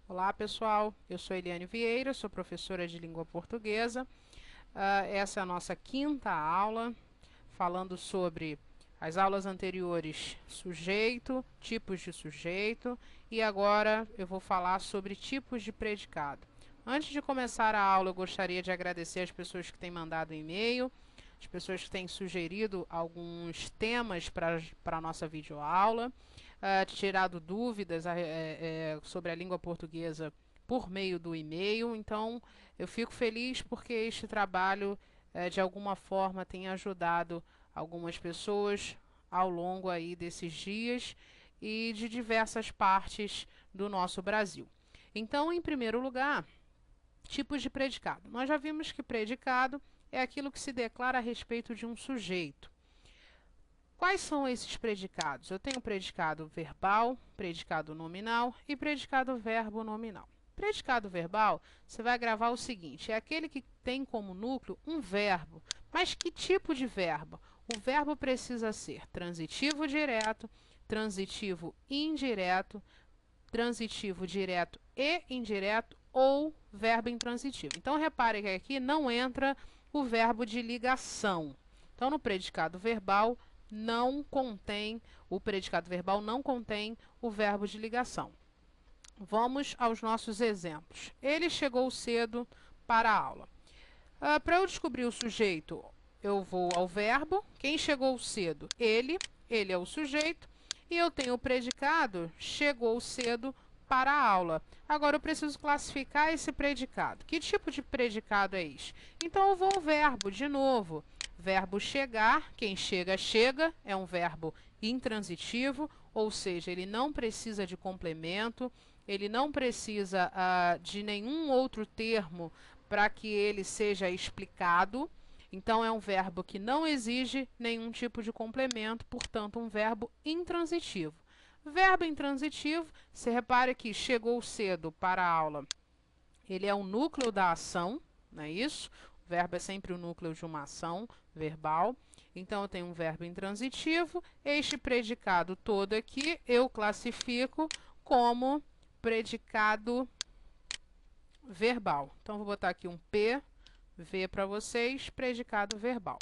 Olá, pessoal. Eu sou Eliane Vieira, sou professora de língua portuguesa. Essa é a nossa quinta aula, falando sobre as aulas anteriores, sujeito, tipos de sujeito, e agora eu vou falar sobre tipos de predicado. Antes de começar a aula, eu gostaria de agradecer as pessoas que têm mandado e-mail, as pessoas que têm sugerido alguns temas para a nossa videoaula, tirado dúvidas sobre a língua portuguesa por meio do e-mail. Então, eu fico feliz porque este trabalho, de alguma forma, tem ajudado algumas pessoas ao longo aí desses dias e de diversas partes do nosso Brasil. Então, em primeiro lugar, tipos de predicado. Nós já vimos que predicado é aquilo que se declara a respeito de um sujeito. Quais são esses predicados? Eu tenho predicado verbal, predicado nominal e predicado verbo nominal. Predicado verbal, você vai gravar o seguinte: é aquele que tem como núcleo um verbo. Mas que tipo de verbo? O verbo precisa ser transitivo direto, transitivo indireto, transitivo direto e indireto ou verbo intransitivo. Então, repare que aqui não entra o verbo de ligação. Então, no predicado verbal, o predicado verbal não contém o verbo de ligação. Vamos aos nossos exemplos. Ele chegou cedo para a aula. Para eu descobrir o sujeito, eu vou ao verbo. Quem chegou cedo? Ele é o sujeito. E eu tenho o predicado chegou cedo para a aula. Agora eu preciso classificar esse predicado. Que tipo de predicado é este? Então eu vou ao verbo de novo. Verbo chegar, quem chega, chega, é um verbo intransitivo, ou seja, ele não precisa de complemento, ele não precisa de nenhum outro termo para que ele seja explicado. Então, é um verbo que não exige nenhum tipo de complemento, portanto, um verbo intransitivo. Verbo intransitivo, você repara que chegou cedo para a aula. Ele é o núcleo da ação, não é isso? O verbo é sempre o núcleo de uma ação verbal. Então, eu tenho um verbo intransitivo. Este predicado todo aqui eu classifico como predicado verbal. Então, vou botar aqui um PV para vocês, predicado verbal.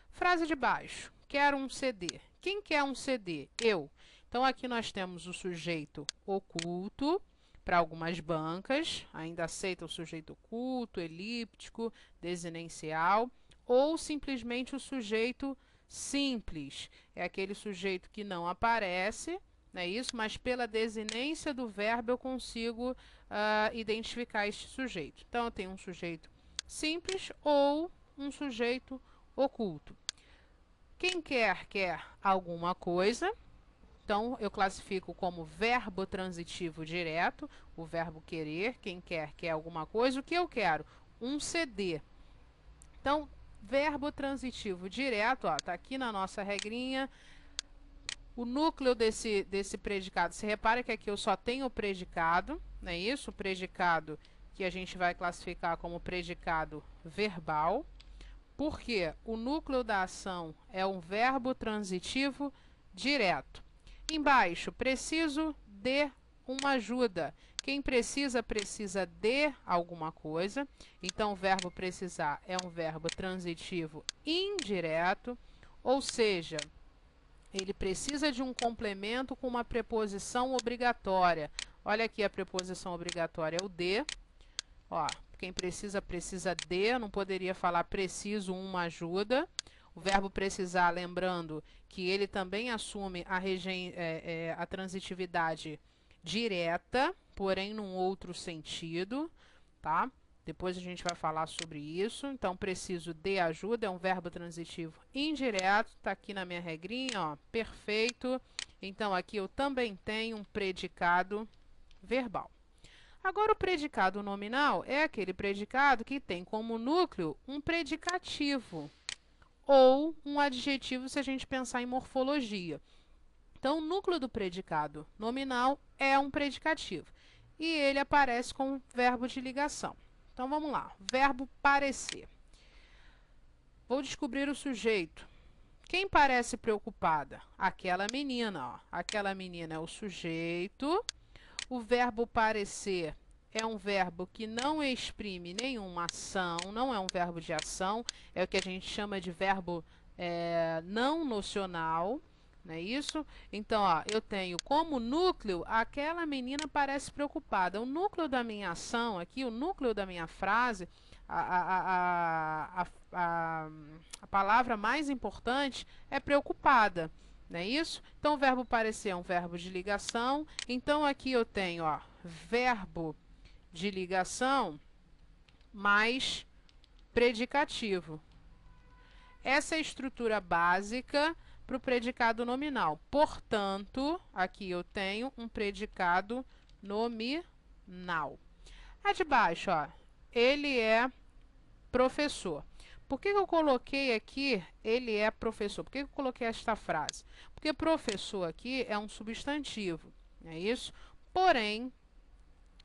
Frase de baixo. Quero um CD. Quem quer um CD? Eu. Então, aqui nós temos o sujeito oculto, para algumas bancas, ainda aceita o sujeito oculto, elíptico, desinencial, ou simplesmente o sujeito simples. É aquele sujeito que não aparece, não é isso? Mas pela desinência do verbo eu consigo identificar este sujeito. Então, eu tenho um sujeito simples ou um sujeito oculto. Quem quer alguma coisa. Então, eu classifico como verbo transitivo direto, o verbo querer, quem quer alguma coisa. O que eu quero? Um CD. Então, verbo transitivo direto, está aqui na nossa regrinha. O núcleo desse predicado, você repara que aqui eu só tenho o predicado, não é isso? O predicado que a gente vai classificar como predicado verbal, porque o núcleo da ação é um verbo transitivo direto. Embaixo, preciso de uma ajuda. Quem precisa, precisa de alguma coisa. Então, o verbo precisar é um verbo transitivo indireto, ou seja, ele precisa de um complemento com uma preposição obrigatória. Olha aqui a preposição obrigatória, é o de. Ó, quem precisa, precisa de. Eu não poderia falar preciso uma ajuda. O verbo precisar, lembrando que ele também assume a transitividade direta, porém num outro sentido, tá? Depois a gente vai falar sobre isso. Então, preciso de ajuda é um verbo transitivo indireto. Está aqui na minha regrinha, ó, perfeito. Então, aqui eu também tenho um predicado verbal. Agora, o predicado nominal é aquele predicado que tem como núcleo um predicativo ou um adjetivo se a gente pensar em morfologia. Então, o núcleo do predicado nominal é um predicativo e ele aparece com verbo de ligação. Então, vamos lá. Verbo parecer. Vou descobrir o sujeito. Quem parece preocupada? Aquela menina. Ó. Aquela menina é o sujeito. O verbo parecer é um verbo que não exprime nenhuma ação, não é um verbo de ação, é o que a gente chama de verbo não nocional, não é isso? Então, ó, eu tenho como núcleo, aquela menina parece preocupada. O núcleo da minha ação aqui, o núcleo da minha frase, a palavra mais importante é preocupada, não é isso? Então, o verbo parecer é um verbo de ligação. Então, aqui eu tenho, ó, verbo de ligação mais predicativo. Essa é a estrutura básica para o predicado nominal. Portanto, aqui eu tenho um predicado nominal. A de baixo, ó, ele é professor. Por que eu coloquei aqui ele é professor? Por que eu coloquei esta frase? Porque professor aqui é um substantivo, não é isso? Porém,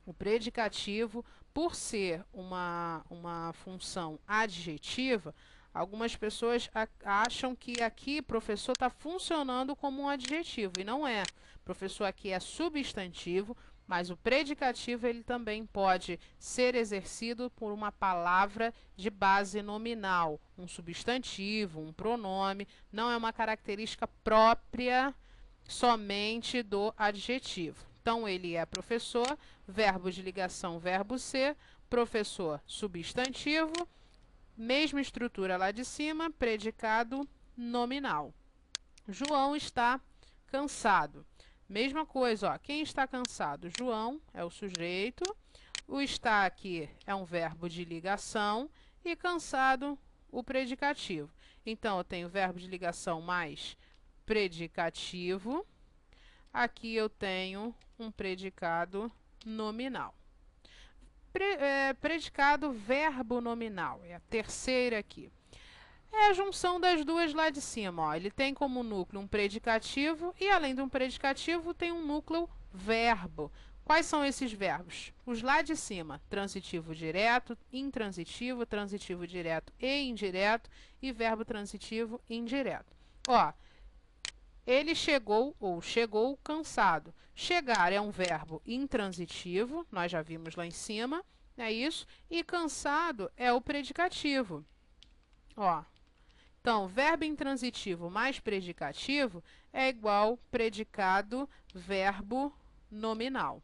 o predicativo, por ser uma função adjetiva, algumas pessoas acham que aqui professor está funcionando como um adjetivo, e não é. Professor aqui é substantivo, mas o predicativo ele também pode ser exercido por uma palavra de base nominal, um substantivo, um pronome, não é uma característica própria somente do adjetivo. Então, ele é professor, verbo de ligação, verbo ser, professor, substantivo, mesma estrutura lá de cima, predicado nominal. João está cansado. Mesma coisa, ó, quem está cansado? João é o sujeito, o está aqui é um verbo de ligação e cansado o predicativo. Então, eu tenho verbo de ligação mais predicativo. Aqui eu tenho um predicado nominal. Predicado verbo nominal, é a terceira aqui. É a junção das duas lá de cima. Ó. Ele tem como núcleo um predicativo e, além de um predicativo, tem um núcleo verbo. Quais são esses verbos? Os lá de cima, transitivo direto, intransitivo, transitivo direto e indireto, e verbo transitivo indireto. Ó, ele chegou ou chegou cansado. Chegar é um verbo intransitivo, nós já vimos lá em cima, é isso? E cansado é o predicativo. Ó, então, verbo intransitivo mais predicativo é igual predicado verbo nominal.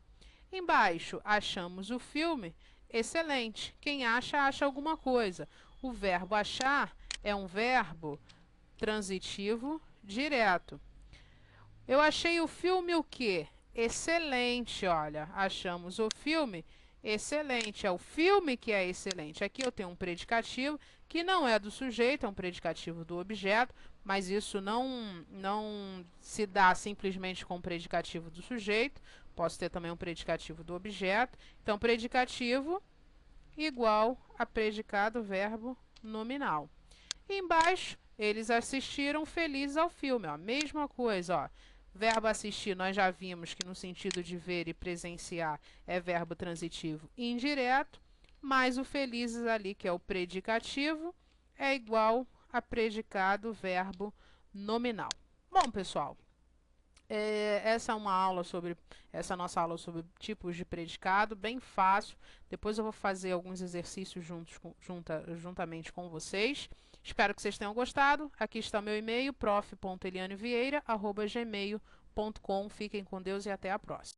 Embaixo, achamos o filme excelente. Quem acha, acha alguma coisa. O verbo achar é um verbo transitivo direto. Eu achei o filme o quê? Excelente, olha. Achamos o filme excelente. É o filme que é excelente. Aqui eu tenho um predicativo que não é do sujeito, é um predicativo do objeto, mas isso não se dá simplesmente com o predicativo do sujeito. Posso ter também um predicativo do objeto. Então, predicativo igual a predicado verbo nominal. E embaixo, eles assistiram felizes ao filme. Ó. Mesma coisa, ó. Verbo assistir, nós já vimos que no sentido de ver e presenciar é verbo transitivo indireto, mais o felizes ali, que é o predicativo, é igual a predicado verbo nominal. Bom, pessoal, essa é uma aula sobre, essa nossa aula sobre tipos de predicado, bem fácil. Depois eu vou fazer alguns exercícios juntamente com vocês. Espero que vocês tenham gostado. Aqui está meu e-mail, prof.elianevieira@gmail.com. Fiquem com Deus e até a próxima.